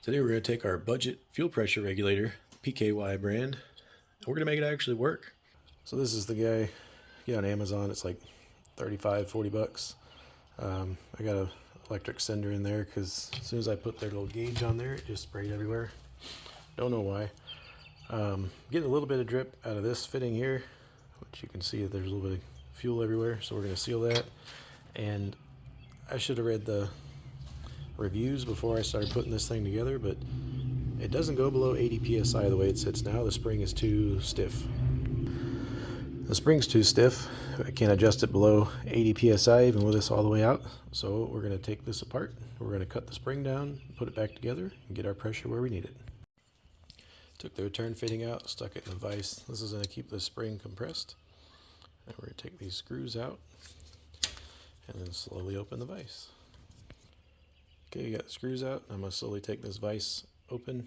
Today we're going to take our budget fuel pressure regulator, PQY brand, and we're going to make it actually work. So this is the guy, you get on Amazon, it's like 35, 40 bucks. I got an electric sender in there because as soon as I put their little gauge on there, it just sprayed everywhere. Don't know why. Getting a little bit of drip out of this fitting here, which you can see that there's a little bit of fuel everywhere, so we're going to seal that. And I should have read the reviews before I started putting this thing together, but it doesn't go below 80 psi the way it sits now. The spring is too stiff. The spring's too stiff. I can't adjust it below 80 psi even with this all the way out. So we're going to take this apart. We're going to cut the spring down, put it back together, and get our pressure where we need it. Took the return fitting out, stuck it in the vise. This is going to keep the spring compressed. And we're going to take these screws out and then slowly open the vise. Okay, you got the screws out. I'm going to slowly take this vise open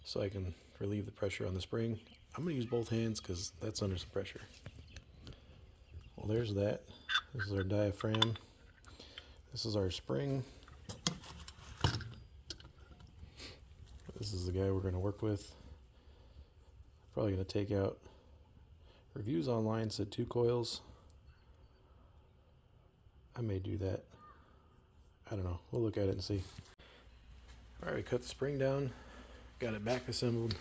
so I can relieve the pressure on the spring. I'm going to use both hands because that's under some pressure. Well, there's that. This is our diaphragm. This is our spring. This is the guy we're going to work with. Probably going to take out. Reviews online said 2 coils. I may do that. I don't know. We'll look at it and see. Alright, we cut the spring down. Got it back assembled.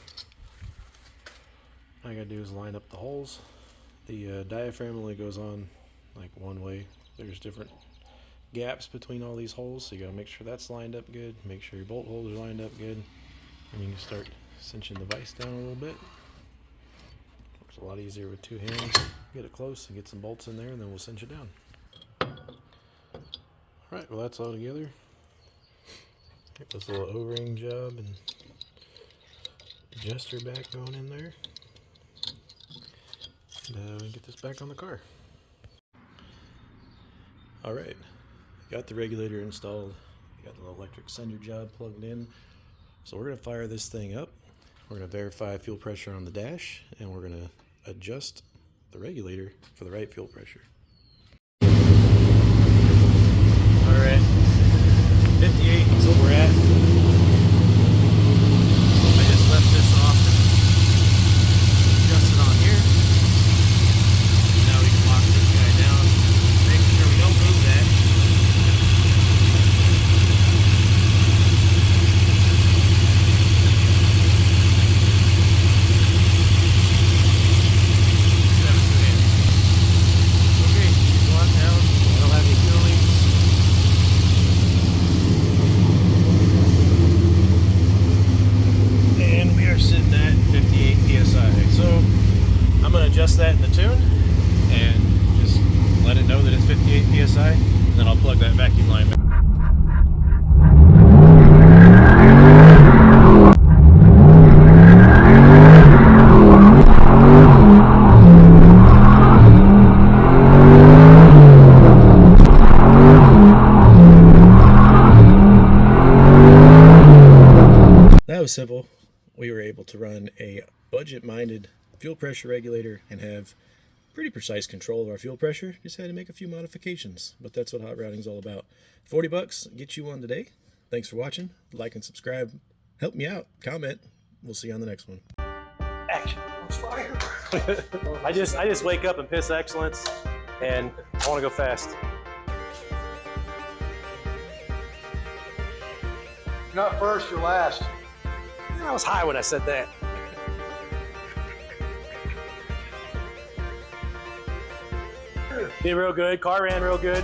All I gotta do is line up the holes. The diaphragm only goes on like one way. There's different gaps between all these holes, so you gotta make sure that's lined up good. Make sure your bolt holes are lined up good. And you can start cinching the vise down a little bit. Works a lot easier with 2 hands. Get it close and get some bolts in there, and then we'll cinch it down. Alright, well that's all together. Get this little O-ring job and adjuster back going in there. And get this back on the car. Alright, got the regulator installed. Got the electric sender job plugged in. So we're going to fire this thing up. We're going to verify fuel pressure on the dash, and we're going to adjust the regulator for the right fuel pressure. Alright, 58 is what we're at. I just left this off and adjust it on here. Now we can lock this guy down, make sure we don't move that. Okay, go on down. I don't have any fuel leaks. And we are sitting at 58 psi. So I'm going to adjust that in the tune and just let it know that it's 58 psi, and then I'll plug that vacuum line back. That was simple. We were able to run a budget-minded fuel pressure regulator and have pretty precise control of our fuel pressure. Just had to make a few modifications, but that's what hot routing is all about. 40 bucks, get you one today. Thanks for watching. Like and subscribe. Help me out. Comment. We'll see you on the next one. Action. Fire. I just wake up and piss excellence, and I want to go fast. You're not first, you're last. I was high when I said that. Did real good. Car ran real good.